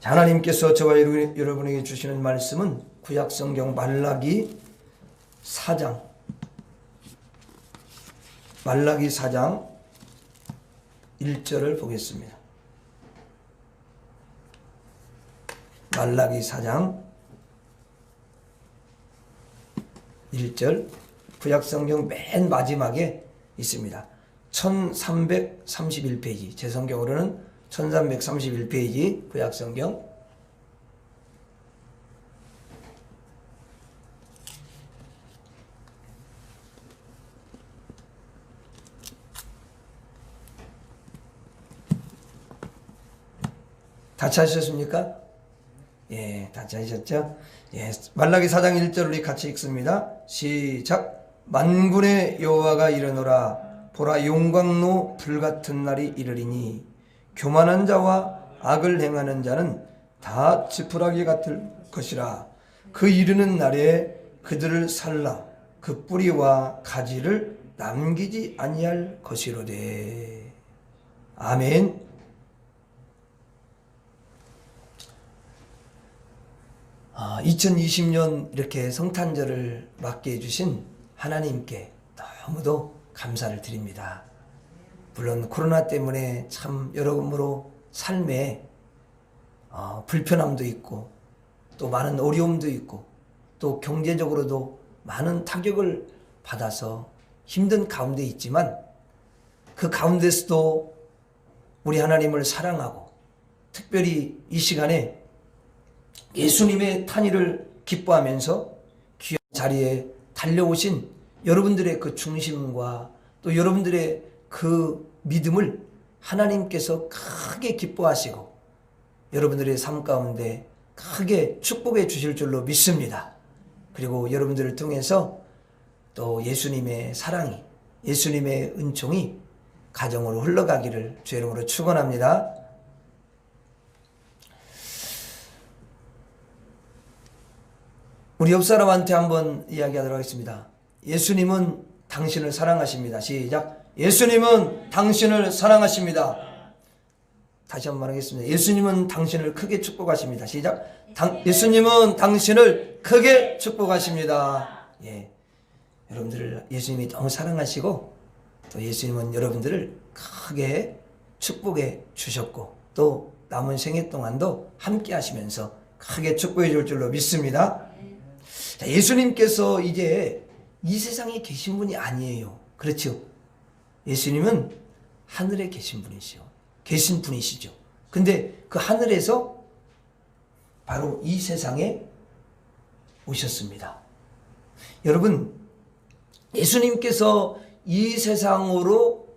하나님께서 저와 여러분에게 주시는 말씀은 구약성경 말라기 4장 1절을 보겠습니다. 말라기 4장 1절, 구약성경 맨 마지막에 있습니다. 1331페이지, 제 성경으로는 1331페이지 구약성경. 다 찾으셨습니까? 예, 다 찾으셨죠? 예, 말라기 4장 1절 우리 같이 읽습니다. 시작. 만군의 여호와가 이르노라. 보라, 용광로 불같은 날이 이르리니 교만한 자와 악을 행하는 자는 다 지푸라기 같을 것이라. 그 이르는 날에 그들을 살라 그 뿌리와 가지를 남기지 아니할 것이로되. 아멘. 아, 2020년 이렇게 성탄절을 맞게 해주신 하나님께 너무도 감사를 드립니다. 물론 코로나 때문에 참 여러모로 삶에 불편함도 있고 또 많은 어려움도 있고 또 경제적으로도 많은 타격을 받아서 힘든 가운데 있지만, 그 가운데서도 우리 하나님을 사랑하고 특별히 이 시간에 예수님의 탄의를 기뻐하면서 귀한 자리에 달려오신 여러분들의 그 중심과 또 여러분들의 그 믿음을 하나님께서 크게 기뻐하시고 여러분들의 삶 가운데 크게 축복해 주실 줄로 믿습니다. 그리고 여러분들을 통해서 또 예수님의 사랑이, 예수님의 은총이 가정으로 흘러가기를 주의 이름으로 축원합니다. 우리 옆 사람한테 한번 이야기하도록 하겠습니다. 예수님은 당신을 사랑하십니다. 시작. 예수님은 당신을 사랑하십니다. 다시 한번 말하겠습니다. 예수님은 당신을 크게 축복하십니다. 시작. 예수님은 당신을 크게 축복하십니다. 예, 여러분들을 예수님이 너무 사랑하시고 또 예수님은 여러분들을 크게 축복해 주셨고 또 남은 생애 동안도 함께 하시면서 크게 축복해 줄 줄로 믿습니다. 자, 예수님께서 이제 이 세상에 계신 분이 아니에요. 그렇죠? 예수님은 하늘에 계신 분이시죠. 근데 그 하늘에서 바로 이 세상에 오셨습니다. 여러분, 예수님께서 이 세상으로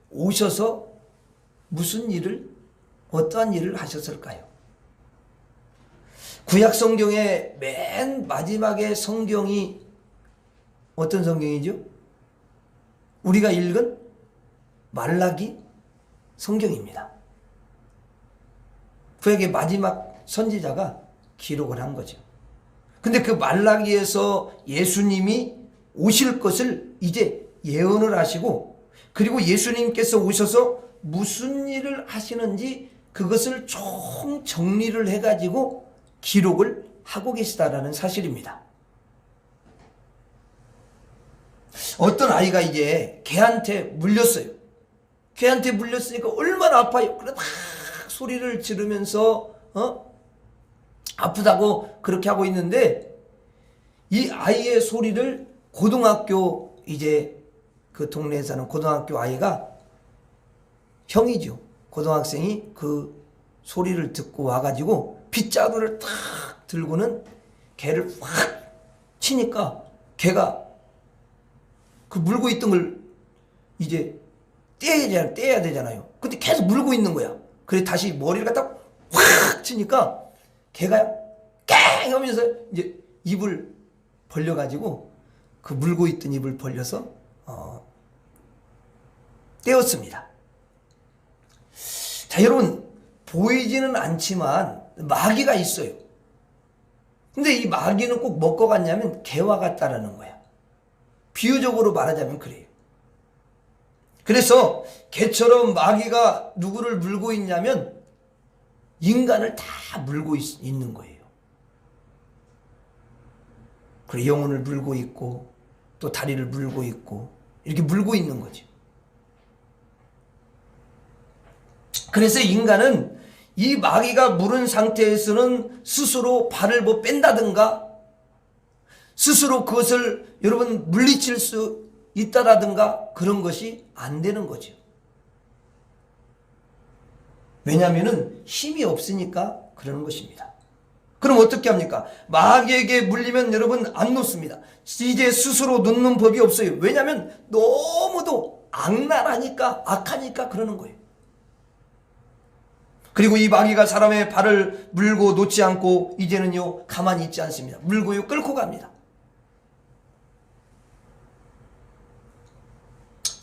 오셔서 어떠한 일을 하셨을까요? 구약 성경의 맨 마지막에 성경이 어떤 성경이죠? 우리가 읽은 말라기 성경입니다. 구약의 마지막 선지자가 기록을 한 거죠. 근데 그 말라기에서 예수님이 오실 것을 이제 예언을 하시고, 그리고 예수님께서 오셔서 무슨 일을 하시는지 그것을 총 정리를 해가지고 기록을 하고 계시다라는 사실입니다. 어떤 아이가 이제 개한테 물렸어요. 개한테 물렸으니까 얼마나 아파요. 그래 막 소리를 지르면서 아프다고 그렇게 하고 있는데, 이 아이의 소리를 고등학교, 이제 그 동네에 사는 고등학교 아이가, 형이죠, 고등학생이 그 소리를 듣고 와가지고 빗자루를 탁 들고는 개를 확 치니까 개가 그 물고 있던 걸 이제 떼야 되잖아요. 근데 계속 물고 있는 거야. 그래 다시 머리를 갖다 확 치니까 개가 깽 하면서 이제 입을 벌려가지고 그 물고 있던 입을 벌려서 떼었습니다. 자, 여러분, 보이지는 않지만 마귀가 있어요. 근데 이 마귀는 꼭 뭐가 같냐면 개와 같다라는 거야. 비유적으로 말하자면 그래요. 그래서 개처럼 마귀가 누구를 물고 있냐면 인간을 다 물고 있는 거예요. 그리고 영혼을 물고 있고 또 다리를 물고 있고 이렇게 물고 있는 거죠. 그래서 인간은 이 마귀가 물은 상태에서는 스스로 발을 뭐 뺀다든가 스스로 그것을 여러분 물리칠 수 있다라든가 그런 것이 안 되는 거죠. 왜냐하면 힘이 없으니까 그러는 것입니다. 그럼 어떻게 합니까? 마귀에게 물리면 여러분 안 놓습니다. 이제 스스로 놓는 법이 없어요. 왜냐하면 너무도 악랄하니까 악하니까 그러는 거예요. 그리고 이 마귀가 사람의 발을 물고 놓지 않고 이제는요 가만히 있지 않습니다. 물고요 끌고 갑니다.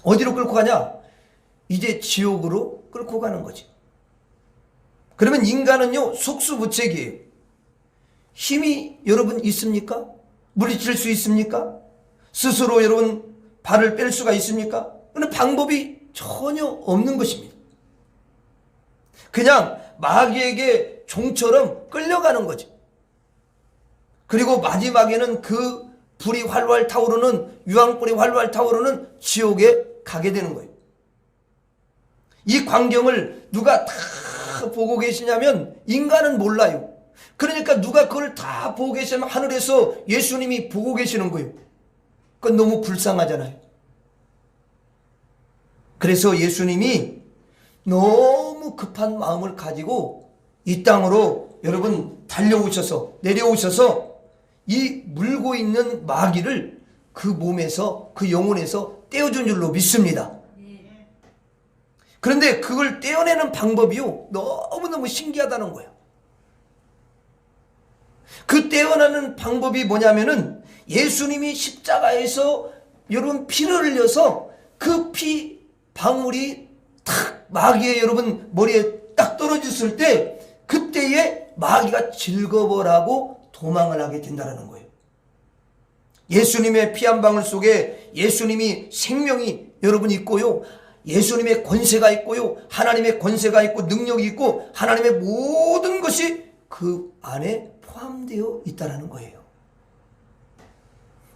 어디로 끌고 가냐? 이제 지옥으로 끌고 가는 거지. 그러면 인간은요 속수무책이에요. 힘이 여러분 있습니까? 물리칠 수 있습니까? 스스로 여러분 발을 뺄 수가 있습니까? 그런 방법이 전혀 없는 것입니다. 그냥 마귀에게 종처럼 끌려가는 거죠. 그리고 마지막에는 그 불이 활활 타오르는 유황불이 활활 타오르는 지옥에 가게 되는 거예요. 이 광경을 누가 다 보고 계시냐면 인간은 몰라요. 그러니까 누가 그걸 다 보고 계시면 하늘에서 예수님이 보고 계시는 거예요. 그건 너무 불쌍하잖아요. 그래서 예수님이 너무 급한 마음을 가지고 이 땅으로 여러분 내려오셔서 이 물고 있는 마귀를 그 몸에서 그 영혼에서 떼어준 줄로 믿습니다. 그런데 그걸 떼어내는 방법이요 너무너무 신기하다는 거예요. 그 떼어내는 방법이 뭐냐면은 예수님이 십자가에서 여러분 피를 흘려서 그 피 방울이 탁 마귀의 여러분 머리에 딱 떨어졌을 때 그때에 마귀가 즐거워라고 도망을 하게 된다는 거예요. 예수님의 피 한 방울 속에 예수님이 생명이 여러분 있고요. 예수님의 권세가 있고요. 하나님의 권세가 있고 능력이 있고 하나님의 모든 것이 그 안에 포함되어 있다는 거예요.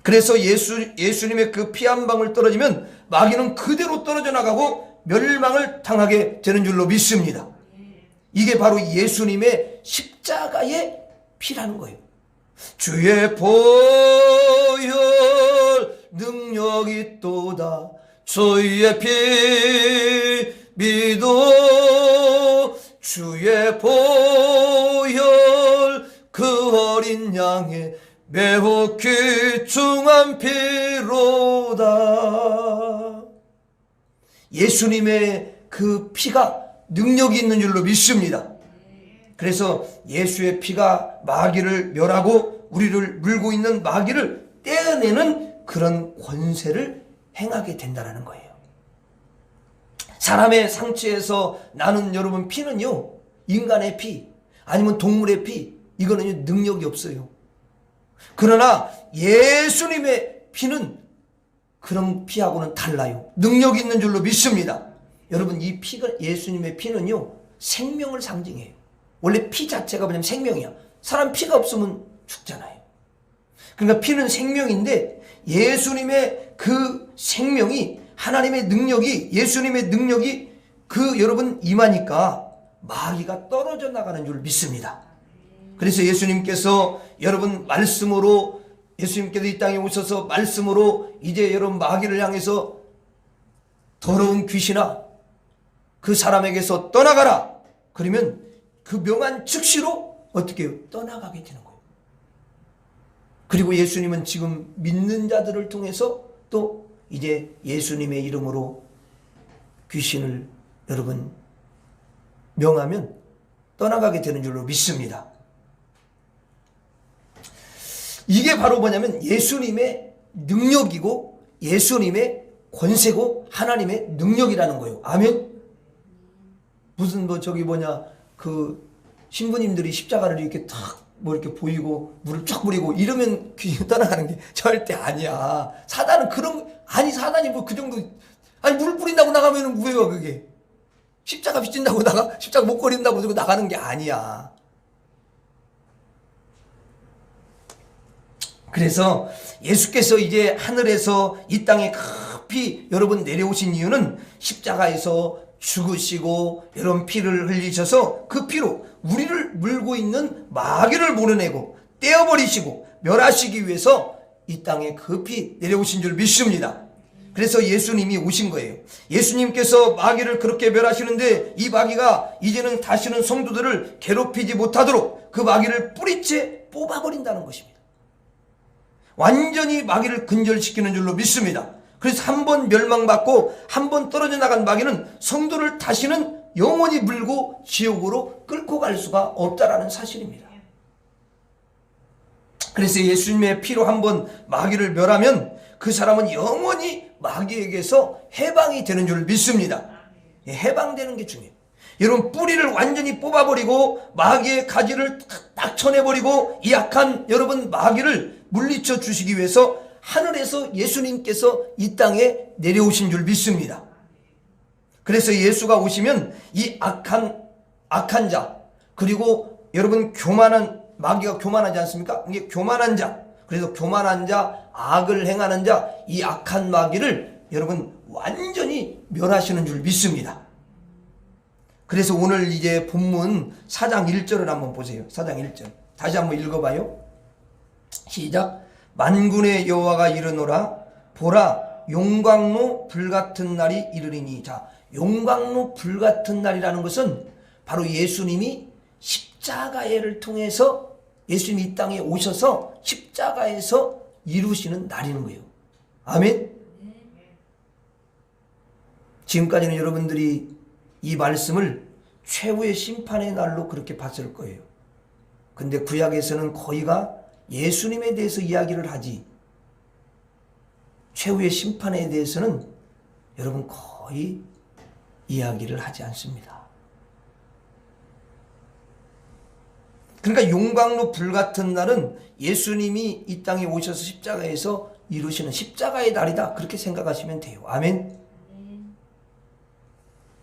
그래서 예수님의 그 피 한 방울 떨어지면 마귀는 그대로 떨어져 나가고 멸망을 당하게 되는 줄로 믿습니다. 이게 바로 예수님의 십자가의 피라는 거예요. 주의 보혈 능력이 또다 주의 피 믿어 주의 보혈 그 어린 양의 매우 귀중한 피로다. 예수님의 그 피가 능력이 있는 줄로 믿습니다. 그래서 예수의 피가 마귀를 멸하고 우리를 물고 있는 마귀를 떼어내는 그런 권세를 행하게 된다는 거예요. 사람의 상처에서 나는 여러분 피는요 인간의 피 아니면 동물의 피 이거는 능력이 없어요. 그러나 예수님의 피는 그런 피하고는 달라요. 능력이 있는 줄로 믿습니다. 여러분 이 피가 예수님의 피는요 생명을 상징해요. 원래 피 자체가 뭐냐면 생명이야. 사람 피가 없으면 죽잖아요. 그러니까 피는 생명인데 예수님의 그 생명이 하나님의 능력이 예수님의 능력이 그 여러분 임하니까 마귀가 떨어져 나가는 줄 믿습니다. 그래서 예수님께서 여러분 말씀으로 예수님께서 이 땅에 오셔서 말씀으로 이제 여러분 마귀를 향해서 더러운 귀신아 그 사람에게서 떠나가라. 그러면 그 명한 즉시로 어떻게 해요? 떠나가게 되는 거예요. 그리고 예수님은 지금 믿는 자들을 통해서 또 이제 예수님의 이름으로 귀신을 여러분 명하면 떠나가게 되는 줄로 믿습니다. 이게 바로 뭐냐면 예수님의 능력이고 예수님의 권세고 하나님의 능력이라는 거예요. 아멘. 무슨 그 신부님들이 십자가를 이렇게 탁 이렇게 보이고 물을 쫙 뿌리고 이러면 귀신이 떠나가는 게 절대 아니야. 사단은 사단이 뭐 그 정도 물 뿌린다고 나가면은 뭐예요 그게. 십자가 빚진다고 십자가 못 버린다고 그러고 나가는 게 아니야. 그래서 예수께서 이제 하늘에서 이 땅에 급히 여러분 내려오신 이유는 십자가에서 죽으시고 여러분 피를 흘리셔서 그 피로 우리를 물고 있는 마귀를 몰아내고 떼어버리시고 멸하시기 위해서 이 땅에 급히 내려오신 줄 믿습니다. 그래서 예수님이 오신 거예요. 예수님께서 마귀를 그렇게 멸하시는데 이 마귀가 이제는 다시는 성도들을 괴롭히지 못하도록 그 마귀를 뿌리째 뽑아버린다는 것입니다. 완전히 마귀를 근절시키는 줄로 믿습니다. 그래서 한 번 멸망받고 한 번 떨어져 나간 마귀는 성도를 다시는 영원히 물고 지옥으로 끌고 갈 수가 없다라는 사실입니다. 그래서 예수님의 피로 한 번 마귀를 멸하면 그 사람은 영원히 마귀에게서 해방이 되는 줄 믿습니다. 해방되는 게 중요해요. 여러분, 뿌리를 완전히 뽑아버리고 마귀의 가지를 딱 쳐내버리고 이 약한 여러분 마귀를 물리쳐 주시기 위해서 하늘에서 예수님께서 이 땅에 내려오신 줄 믿습니다. 그래서 예수가 오시면 이 악한 자, 그리고 여러분 교만한, 마귀가 교만하지 않습니까? 이게 교만한 자, 그래서 교만한 자, 악을 행하는 자, 이 악한 마귀를 여러분 완전히 멸하시는 줄 믿습니다. 그래서 오늘 이제 본문 4장 1절을 한번 보세요. 4장 1절 다시 한번 읽어봐요. 시작. 만군의 여호와가 이르노라, 보라 용광로 불같은 날이 이르리니. 자, 용광로 불같은 날이라는 것은 바로 예수님이 십자가를 통해서 예수님이 이 땅에 오셔서 십자가에서 이루시는 날이는 거예요. 아멘. 지금까지는 여러분들이 이 말씀을 최후의 심판의 날로 그렇게 봤을 거예요. 근데 구약에서는 거의가 예수님에 대해서 이야기를 하지, 최후의 심판에 대해서는 여러분 거의 이야기를 하지 않습니다. 그러니까 용광로 불같은 날은 예수님이 이 땅에 오셔서 십자가에서 이루시는 십자가의 날이다, 그렇게 생각하시면 돼요. 아멘.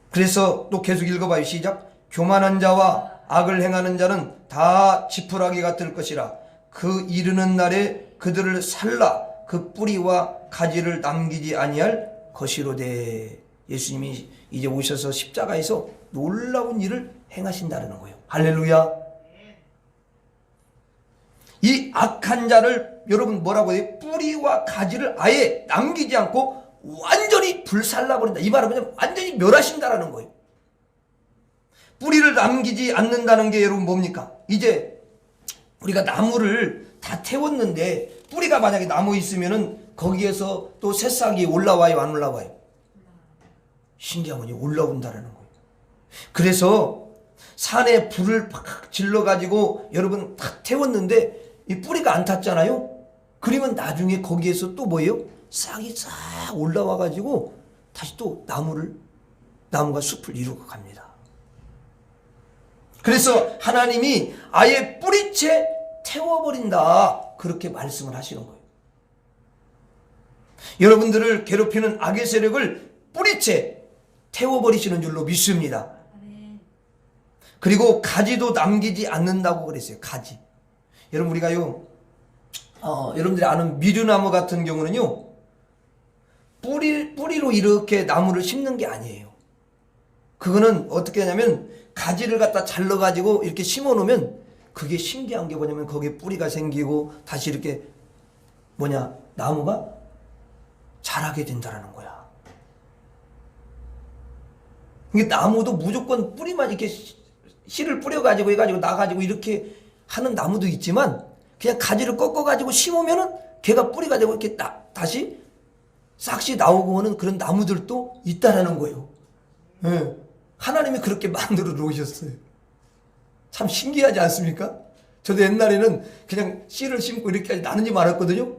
그래서 또 계속 읽어봐요. 시작. 교만한 자와 악을 행하는 자는 다 지푸라기가 될 것이라. 그 이르는 날에 그들을 살라 그 뿌리와 가지를 남기지 아니할 것이로되. 예수님이 이제 오셔서 십자가에서 놀라운 일을 행하신다는 거예요. 할렐루야. 이 악한 자를 여러분 뭐라고 해요? 뿌리와 가지를 아예 남기지 않고 완전히 불살라버린다. 이 말은 뭐냐면 완전히 멸하신다라는 거예요. 뿌리를 남기지 않는다는 게 여러분 뭡니까? 이제 우리가 나무를 다 태웠는데 뿌리가 만약에 남아 있으면은 거기에서 또 새싹이 올라와요, 안 올라와요? 신기한 거지, 올라온다라는 거예요. 그래서 산에 불을 팍 질러가지고 여러분 탁 태웠는데 이 뿌리가 안 탔잖아요? 그러면 나중에 거기에서 또 뭐예요? 싹이 싹 올라와가지고 다시 또 나무가 숲을 이루고 갑니다. 그래서 하나님이 아예 뿌리채 태워버린다, 그렇게 말씀을 하시는 거예요. 여러분들을 괴롭히는 악의 세력을 뿌리채 태워버리시는 줄로 믿습니다. 그리고 가지도 남기지 않는다고 그랬어요. 가지. 여러분, 우리가요, 여러분들이 아는 미류나무 같은 경우는요, 뿌리로 이렇게 나무를 심는 게 아니에요. 그거는 어떻게 하냐면 가지를 갖다 잘라가지고 이렇게 심어 놓으면, 그게 신기한 게 뭐냐면 거기에 뿌리가 생기고 다시 이렇게 나무가 자라게 된다는 거야. 이게 나무도 무조건 뿌리만 이렇게 씨를 뿌려가지고 해가지고 나가지고 이렇게 하는 나무도 있지만, 그냥 가지를 꺾어가지고 심으면은 걔가 뿌리가 되고 이렇게 다시 싹시 나오고 하는 그런 나무들도 있다라는 거예요. 네. 하나님이 그렇게 만들어 놓으셨어요. 참 신기하지 않습니까? 저도 옛날에는 그냥 씨를 심고 이렇게 나는지 말았거든요.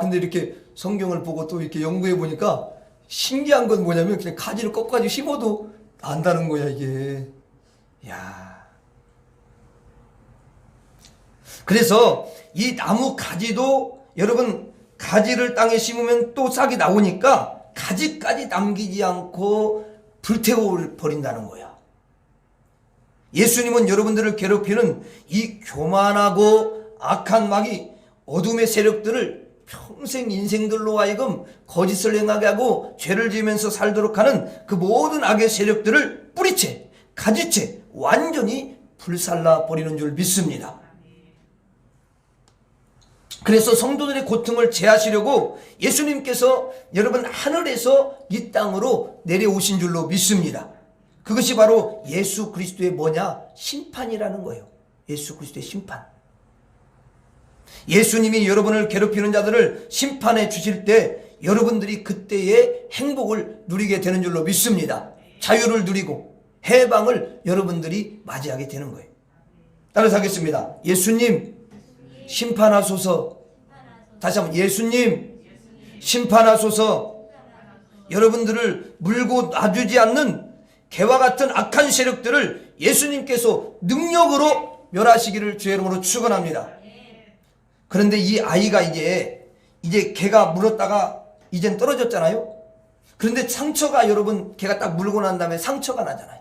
근데 이렇게 성경을 보고 또 이렇게 연구해 보니까 신기한 건 뭐냐면 그냥 가지를 꺾어가지고 심어도 난다는 거야, 이게. 야. 그래서 이 나무 가지도 여러분, 가지를 땅에 심으면 또 싹이 나오니까 가지까지 남기지 않고 불태워 버린다는 거야. 예수님은 여러분들을 괴롭히는 이 교만하고 악한 마귀, 어둠의 세력들을 평생 인생들로 하여금 거짓을 행하게 하고 죄를 지으면서 살도록 하는 그 모든 악의 세력들을 뿌리채, 가지채 완전히 불살라 버리는 줄 믿습니다. 그래서 성도들의 고통을 제하시려고 예수님께서 여러분 하늘에서 이 땅으로 내려오신 줄로 믿습니다. 그것이 바로 예수 그리스도의 뭐냐? 심판이라는 거예요. 예수 그리스도의 심판. 예수님이 여러분을 괴롭히는 자들을 심판해 주실 때 여러분들이 그때의 행복을 누리게 되는 줄로 믿습니다. 자유를 누리고 해방을 여러분들이 맞이하게 되는 거예요. 따라서 하겠습니다. 예수님 심판하소서. 다시 한번 예수님 심판하소서. 여러분들을 물고 놔주지 않는 개와 같은 악한 세력들을 예수님께서 능력으로 멸하시기를 주의 이름으로 축원합니다. 그런데 이 아이가 이제 개가 물었다가 이젠 떨어졌잖아요. 그런데 상처가 여러분 개가 딱 물고 난 다음에 상처가 나잖아요.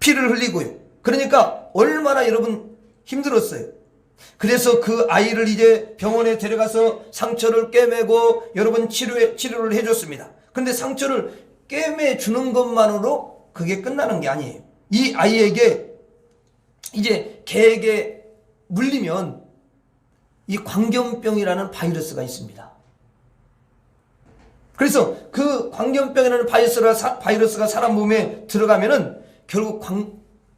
피를 흘리고요. 그러니까 얼마나 여러분 힘들었어요. 그래서 그 아이를 이제 병원에 데려가서 상처를 꿰매고 여러분 치료를 해줬습니다. 그런데 상처를 꿰매주는 것만으로 그게 끝나는 게 아니에요. 이 아이에게 이제 개에게 물리면 이 광견병이라는 바이러스가 있습니다. 그래서 그 광견병이라는 바이러스가 사람 몸에 들어가면은 결국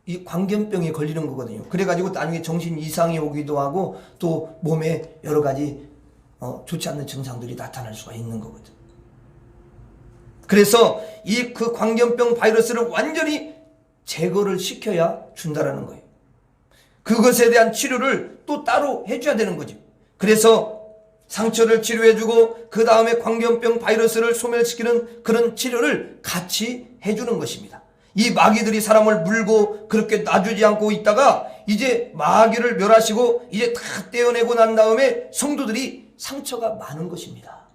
이 광견병에 걸리는 거거든요. 그래가지고 나중에 정신 이상이 오기도 하고 또 몸에 여러 가지 좋지 않는 증상들이 나타날 수가 있는 거거든. 그래서 이 그 광견병 바이러스를 완전히 제거를 시켜야 준다라는 거예요. 그것에 대한 치료를 또 따로 해줘야 되는 거죠. 그래서 상처를 치료해주고 그 다음에 광견병 바이러스를 소멸시키는 그런 치료를 같이 해주는 것입니다. 이 마귀들이 사람을 물고 그렇게 놔주지 않고 있다가 이제 마귀를 멸하시고 이제 다 떼어내고 난 다음에 성도들이 상처가 많은 것입니다.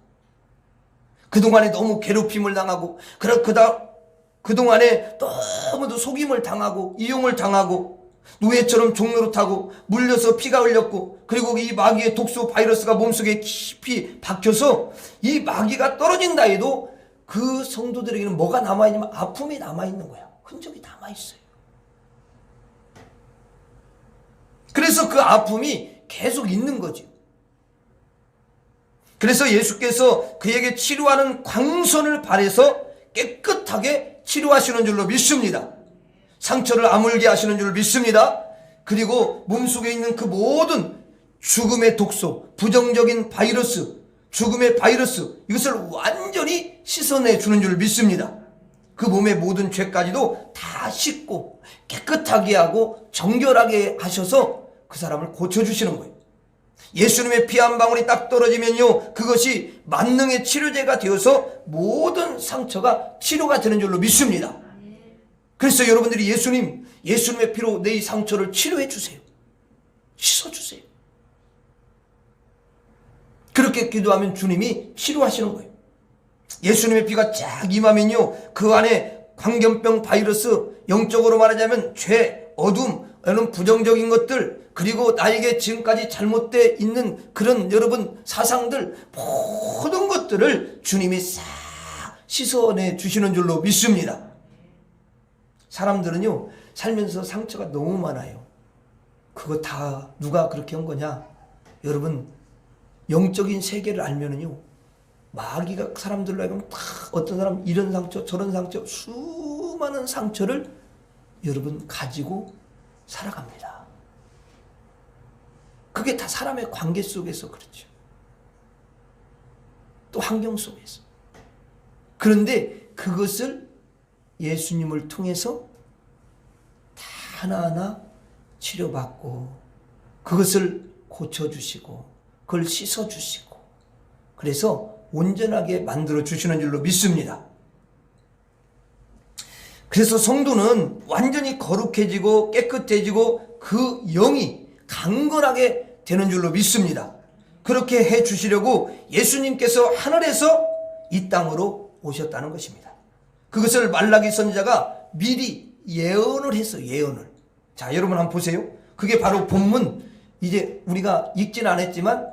그동안에 너무 괴롭힘을 당하고 그동안에 너무도 속임을 당하고 이용을 당하고 노예처럼 종노릇하고 물려서 피가 흘렸고 그리고 이 마귀의 독소 바이러스가 몸속에 깊이 박혀서 이 마귀가 떨어진다 해도 그 성도들에게는 뭐가 남아있냐면 아픔이 남아있는 거야. 흔적이 남아있어요. 그래서 그 아픔이 계속 있는 거죠. 그래서 예수께서 그에게 치료하는 광선을 발해서 깨끗하게 치료하시는 줄로 믿습니다. 상처를 아물게 하시는 줄 믿습니다. 그리고 몸속에 있는 그 모든 죽음의 독소, 부정적인 바이러스, 죽음의 바이러스 이것을 완전히 씻어내 주는 줄 믿습니다. 그 몸의 모든 죄까지도 다 씻고 깨끗하게 하고 정결하게 하셔서 그 사람을 고쳐주시는 거예요. 예수님의 피 한 방울이 딱 떨어지면요 그것이 만능의 치료제가 되어서 모든 상처가 치료가 되는 줄로 믿습니다. 그래서 여러분들이 예수님의 피로 내 이 상처를 치료해 주세요. 씻어주세요. 그렇게 기도하면 주님이 치료하시는 거예요. 예수님의 피가 쫙 임하면요 그 안에 광견병 바이러스, 영적으로 말하자면 죄, 어둠, 이런 부정적인 것들 그리고 나에게 지금까지 잘못되어 있는 그런 여러분 사상들 모든 것들을 주님이 싹 씻어내 주시는 줄로 믿습니다. 사람들은요 살면서 상처가 너무 많아요. 그거 다 누가 그렇게 한 거냐? 여러분 영적인 세계를 알면은요 마귀가 사람들로 하여금 다 어떤 사람 이런 상처 저런 상처 수많은 상처를 여러분 가지고 살아갑니다. 그게 다 사람의 관계 속에서 그렇죠. 또 환경 속에서. 그런데 그것을 예수님을 통해서 다 하나하나 치료받고 그것을 고쳐주시고 그걸 씻어주시고 그래서 온전하게 만들어 주시는 줄로 믿습니다. 그래서 성도는 완전히 거룩해지고 깨끗해지고 그 영이 강건하게 되는 줄로 믿습니다. 그렇게 해 주시려고 예수님께서 하늘에서 이 땅으로 오셨다는 것입니다. 그것을 말라기 선지자가 미리 예언을 했어요. 예언을. 자, 여러분 한번 보세요. 그게 바로 본문, 이제 우리가 읽진 않았지만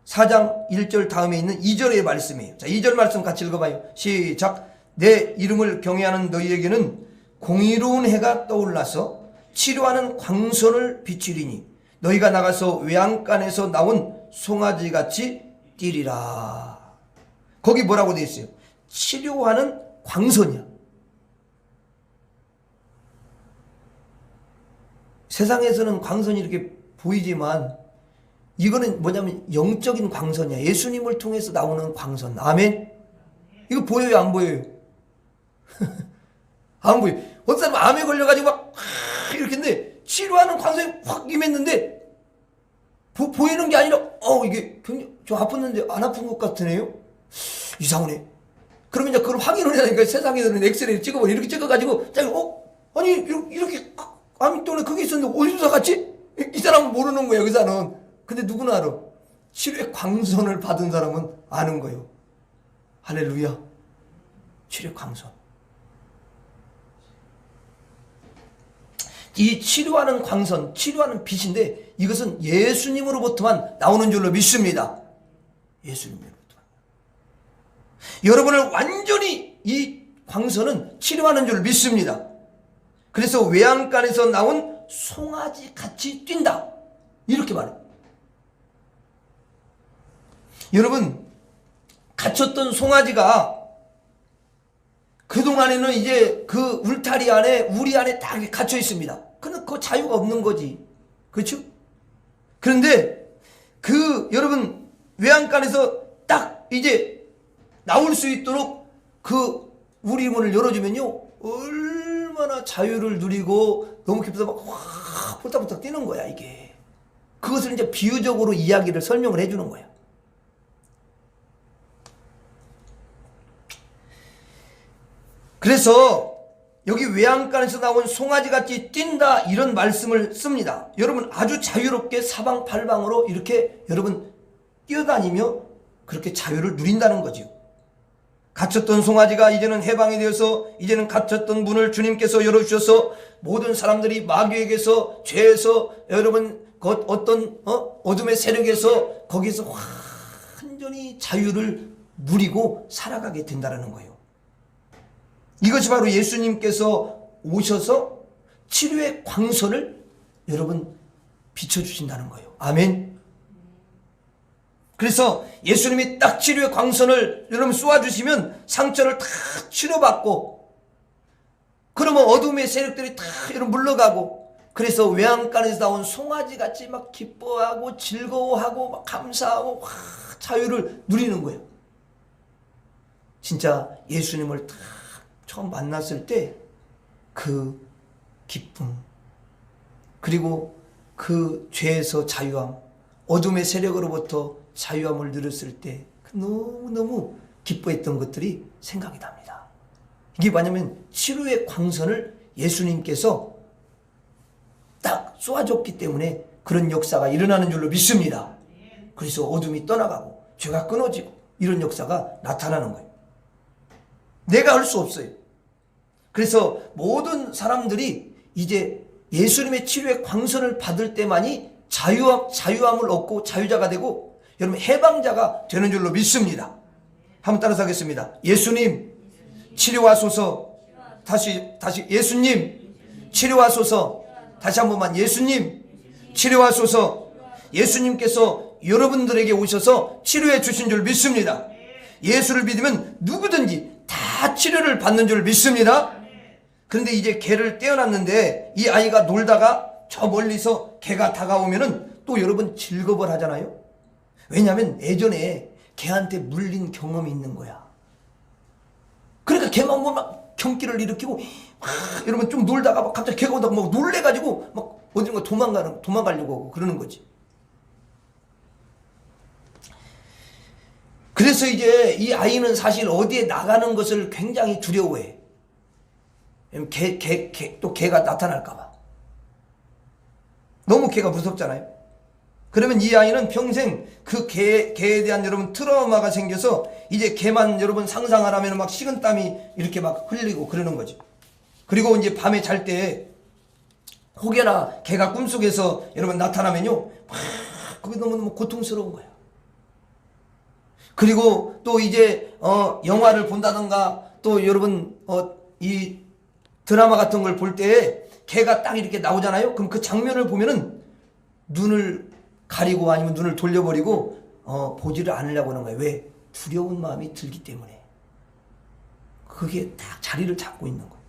4장 1절 다음에 있는 2절의 말씀이에요. 자, 2절 말씀 같이 읽어봐요. 시작. 내 이름을 경외하는 너희에게는 공의로운 해가 떠올라서 치료하는 광선을 비추리니 너희가 나가서 외양간에서 나온 송아지같이 뛰리라. 거기 뭐라고 되어 있어요? 치료하는 광선이야. 세상에서는 광선이 이렇게 보이지만 이거는 뭐냐면 영적인 광선이야. 예수님을 통해서 나오는 광선. 아멘. 이거 보여요, 안 보여요? 안 보여. 어떤 사람은 암에 걸려가지고 막 이렇게 했는데 치료하는 광선이 확 임했는데 보이는 게 아니라 이게 굉장히 좀 아팠는데 안 아픈 것 같으네요. 이상하네. 그러면 이제 그걸 확인을 해야 되니까 세상에서는 엑스레이를 찍어버려. 이렇게 찍어가지고 아니 이렇게 암이 또는 그게 있었는데 어디서 갔지? 이 사람은 모르는 거예요, 의사는. 근데 누구나 알아. 치료의 광선을 받은 사람은 아는 거예요. 할렐루야. 치료의 광선. 이 치료하는 광선, 치료하는 빛인데 이것은 예수님으로부터만 나오는 줄로 믿습니다. 예수님으로부터만. 여러분을 완전히 이 광선은 치료하는 줄 믿습니다. 그래서 외양간에서 나온 송아지 같이 뛴다. 이렇게 말해요. 여러분, 갇혔던 송아지가 그동안에는 이제 그 울타리 안에, 우리 안에 딱 갇혀 있습니다. 그는 그 자유가 없는 거지. 그렇죠? 그런데 여러분, 외양간에서 딱 이제 나올 수 있도록 그 우리 문을 열어주면요. 얼마나 자유를 누리고 너무 기뻐서 막 확 홀딱홀딱 뛰는 거야, 이게. 그것을 이제 비유적으로 이야기를 설명을 해주는 거야. 그래서 여기 외양간에서 나온 송아지같이 뛴다 이런 말씀을 씁니다. 여러분 아주 자유롭게 사방팔방으로 이렇게 여러분 뛰어다니며 그렇게 자유를 누린다는 거죠. 갇혔던 송아지가 이제는 해방이 되어서 이제는 갇혔던 문을 주님께서 열어주셔서 모든 사람들이 마귀에게서 죄에서 여러분 어떤 어둠의 세력에서 거기서 완전히 자유를 누리고 살아가게 된다는 거예요. 이것이 바로 예수님께서 오셔서 치료의 광선을 여러분 비춰주신다는 거예요. 아멘. 그래서 예수님이 딱 치료의 광선을 여러분 쏘아주시면 상처를 다 치료받고 그러면 어둠의 세력들이 다 여러분 물러가고 그래서 외양간에서 나온 송아지같이 막 기뻐하고 즐거워하고 막 감사하고 자유를 누리는 거예요. 진짜 예수님을 딱 처음 만났을 때 그 기쁨 그리고 그 죄에서 자유함 어둠의 세력으로부터 자유함을 누렸을 때 너무너무 기뻐했던 것들이 생각이 납니다. 이게 뭐냐면 치료의 광선을 예수님께서 딱 쏘아줬기 때문에 그런 역사가 일어나는 줄로 믿습니다. 그래서 어둠이 떠나가고 죄가 끊어지고 이런 역사가 나타나는 거예요. 내가 할 수 없어요. 그래서 모든 사람들이 이제 예수님의 치료의 광선을 받을 때만이 자유함을 얻고 자유자가 되고 여러분 해방자가 되는 줄로 믿습니다. 한번 따라서 하겠습니다. 예수님 치료하소서. 다시 예수님 치료하소서. 다시 한 번만 예수님 치료하소서. 예수님께서 여러분들에게 오셔서 치료해 주신 줄 믿습니다. 예수를 믿으면 누구든지 다 치료를 받는 줄 믿습니다. 그런데 이제 개를 떼어놨는데 이 아이가 놀다가 저 멀리서 개가 다가오면은 또 여러분 즐겁을 하잖아요. 왜냐하면 예전에 개한테 물린 경험이 있는 거야. 그러니까 개만 보면 막 경기를 일으키고 여러분 좀 놀다가 막 갑자기 개가 오다가 막 놀래가지고 막 어딘가 도망가려고 하고 그러는 거지. 그래서 이제 이 아이는 사실 어디에 나가는 것을 굉장히 두려워해. 또 개가 나타날까봐. 너무 개가 무섭잖아요. 그러면 이 아이는 평생 그 개에 대한 여러분 트라우마가 생겨서 이제 개만 여러분 상상하라면 막 식은땀이 이렇게 막 흘리고 그러는 거죠. 그리고 이제 밤에 잘 때 혹여나 개가 꿈속에서 여러분 나타나면요, 그게 너무너무 고통스러운 거야. 그리고 또 이제 영화를 본다던가 또 여러분 이 드라마 같은 걸 볼 때 개가 딱 이렇게 나오잖아요. 그럼 그 장면을 보면은 눈을 가리고 아니면 눈을 돌려버리고 보지를 않으려고 하는 거예요. 왜? 두려운 마음이 들기 때문에. 그게 딱 자리를 잡고 있는 거예요.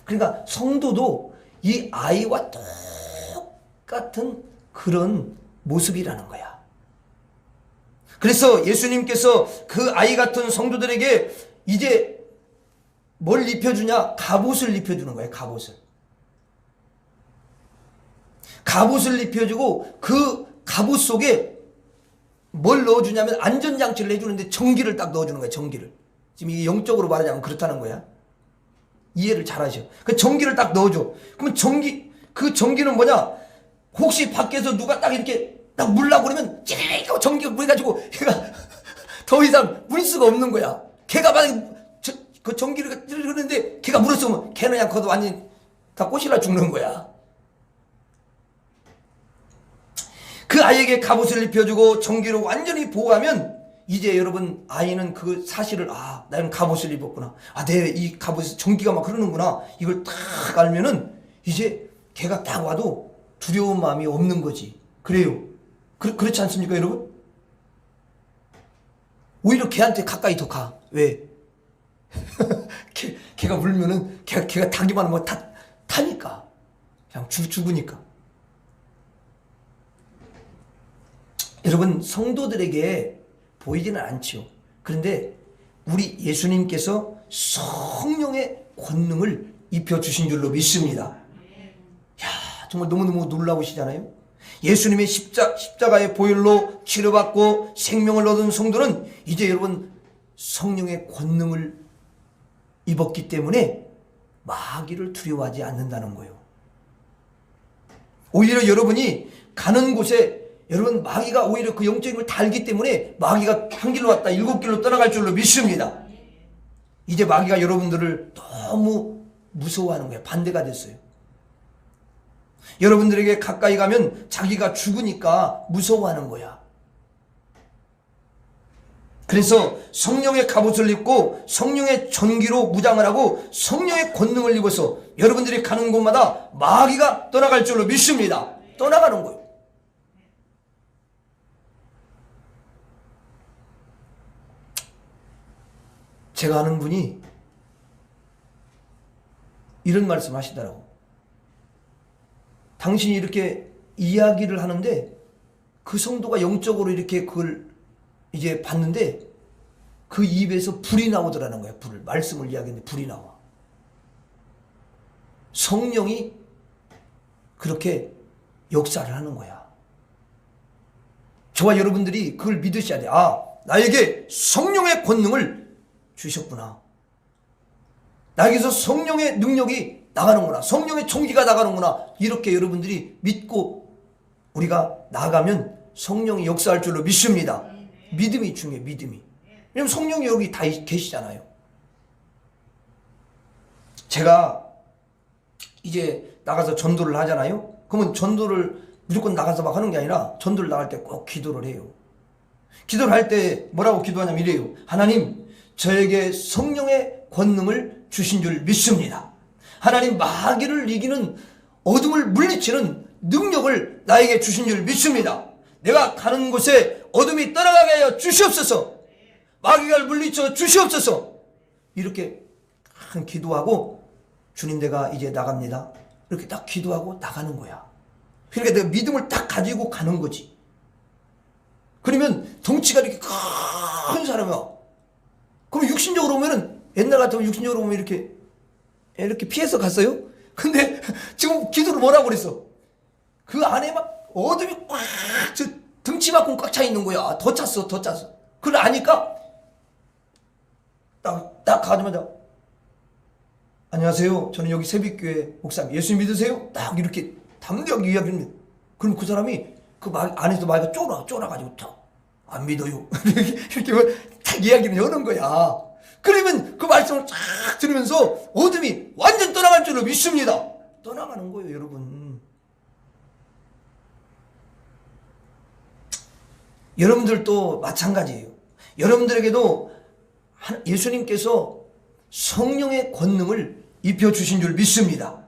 그러니까 성도도 이 아이와 똑같은 그런 모습이라는 거야. 그래서 예수님께서 그 아이 같은 성도들에게 이제 뭘 입혀주냐? 갑옷을 입혀주는 거예요. 갑옷을. 갑옷을 입혀주고 그 갑옷 속에 뭘 넣어주냐면 안전장치를 해주는데 전기를 딱 넣어주는 거예요. 전기를. 지금 이게 영적으로 말하자면 그렇다는 거야. 이해를 잘 하셔. 그 전기를 딱 넣어줘. 그러면 그 전기는 뭐냐? 혹시 밖에서 누가 딱 이렇게 딱 물라고 그러면 찌릿 하고 전기가 물어가지고 걔가 더 이상 물 수가 없는 거야. 걔가 만약에 그 전기를 흐르는데 걔가 물었으면 걔는 그냥 거기서 완전히 다 꼬실라 죽는 거야. 그 아이에게 갑옷을 입혀주고 전기로 완전히 보호하면 이제 여러분 아이는 그 사실을 나는 갑옷을 입었구나. 내 이 갑옷에 전기가 막 흐르는구나. 이걸 딱 알면은 이제 걔가 딱 와도 두려운 마음이 없는 거지. 그래요. 그렇지 않습니까, 여러분? 오히려 걔한테 가까이 더 가. 왜? 걔가 물면은 걔가 타기만 하면 타니까. 그냥 죽으니까. 여러분, 성도들에게 보이지는 않지요. 그런데 우리 예수님께서 성령의 권능을 입혀주신 줄로 믿습니다. 정말 너무너무 놀라우시잖아요. 예수님의 십자가의 보혈로 치료받고 생명을 얻은 성도는 이제 여러분 성령의 권능을 입었기 때문에 마귀를 두려워하지 않는다는 거예요. 오히려 여러분이 가는 곳에 여러분 마귀가 오히려 그 영적인 걸 다 알기 때문에 마귀가 한 길로 왔다 7길로 떠나갈 줄로 믿습니다. 이제 마귀가 여러분들을 너무 무서워하는 거예요. 반대가 됐어요. 여러분들에게 가까이 가면 자기가 죽으니까 무서워하는 거야. 그래서 성령의 갑옷을 입고 성령의 전기로 무장을 하고 성령의 권능을 입어서 여러분들이 가는 곳마다 마귀가 떠나갈 줄로 믿습니다. 떠나가는 거예요. 제가 아는 분이 이런 말씀 하시더라고. 당신이 이렇게 이야기를 하는데 그 성도가 영적으로 이렇게 그걸 이제 봤는데 그 입에서 불이 나오더라는 거야. 말씀을 이야기했는데 불이 나와. 성령이 그렇게 역사를 하는 거야. 저와 여러분들이 그걸 믿으셔야 돼. 나에게 성령의 권능을 주셨구나. 나에게서 성령의 능력이 나가는구나. 성령의 총기가 나가는구나. 이렇게 여러분들이 믿고 우리가 나가면 성령이 역사할 줄로 믿습니다. 믿음이 중요해요. 믿음이. 왜냐면 성령이 여기 다 계시잖아요. 제가 이제 나가서 전도를 하잖아요. 그러면 전도를 무조건 나가서 막 하는 게 아니라 전도를 나갈 때 꼭 기도를 해요. 기도를 할 때 뭐라고 기도하냐면 이래요. 하나님, 저에게 성령의 권능을 주신 줄 믿습니다. 하나님, 마귀를 이기는 어둠을 물리치는 능력을 나에게 주신 줄 믿습니다. 내가 가는 곳에 어둠이 떠나가게 하여 주시옵소서. 마귀를 물리쳐 주시옵소서. 이렇게 기도하고 주님, 내가 이제 나갑니다. 이렇게 딱 기도하고 나가는 거야. 그러니까 내가 믿음을 딱 가지고 가는 거지. 그러면 덩치가 이렇게 큰 사람이야. 그럼 육신적으로 보면은 옛날 같으면 육신적으로 보면 이렇게 피해서 갔어요. 근데 지금 기도를 뭐라고 그랬어? 그 안에 막 어둠이 저 덩치만큼 꽉 차 있는 거야. 더 찼어. 그걸 아니까 딱 가자마자 안녕하세요. 저는 여기 새빛교회 목사님. 예수 믿으세요? 딱 이렇게 담대하게 이야기했는데, 그럼 그 사람이 그 안에서 마귀가 쫄아가지고 안 믿어요. 이렇게 딱 이야기를 여는 거야. 그러면 그 말씀을 쫙 들으면서 어둠이 완전 떠나갈 줄로 믿습니다. 떠나가는 거예요, 여러분. 여러분들도 마찬가지예요. 여러분들에게도 예수님께서 성령의 권능을 입혀주신 줄 믿습니다.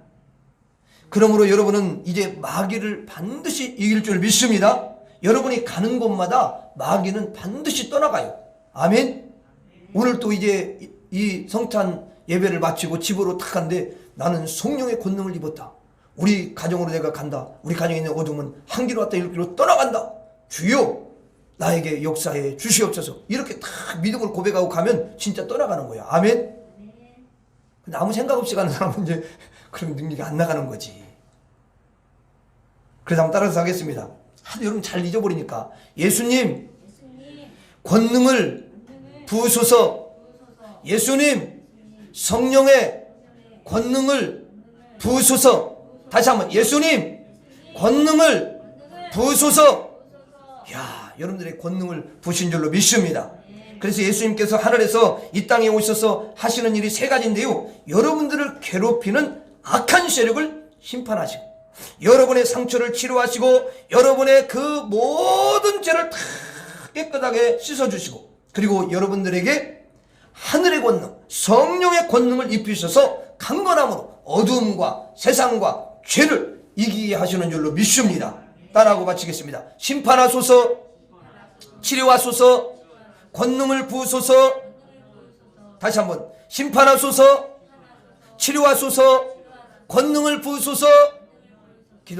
그러므로 여러분은 이제 마귀를 반드시 이길 줄 믿습니다. 여러분이 가는 곳마다 마귀는 반드시 떠나가요. 아멘. 오늘 또 이제 이 성탄 예배를 마치고 집으로 탁 간데 나는 성령의 권능을 입었다. 우리 가정으로 내가 간다. 우리 가정에 있는 어둠은 한 길로 왔다 이길로 떠나간다. 주여 나에게 역사해 주시옵소서. 이렇게 딱 믿음을 고백하고 가면 진짜 떠나가는 거야. 아멘. 근데 아무 생각 없이 가는 사람은 이제 그런 능력이 안 나가는 거지. 그래서 한번 따라서 하겠습니다. 하도 여러분 잘 잊어버리니까. 예수님 권능을 부으소서. 예수님 성령의 권능을 부으소서. 다시 한번 예수님 권능을 부으소서. 야, 여러분들의 권능을 부으신 줄로 믿습니다. 그래서 예수님께서 하늘에서 이 땅에 오셔서 하시는 일이 세 가지인데요. 여러분들을 괴롭히는 악한 세력을 심판하시고, 여러분의 상처를 치료하시고, 여러분의 그 모든 죄를 다 깨끗하게 씻어주시고, 그리고 여러분들에게 하늘의 권능, 성령의 권능을 입히셔서 강건함으로 어둠과 세상과 죄를 이기게 하시는 줄로 믿습니다. 따라하고 마치겠습니다. 심판하소서, 치료하소서, 권능을 부으소서. 다시 한번 심판하소서, 치료하소서, 권능을 부으소서.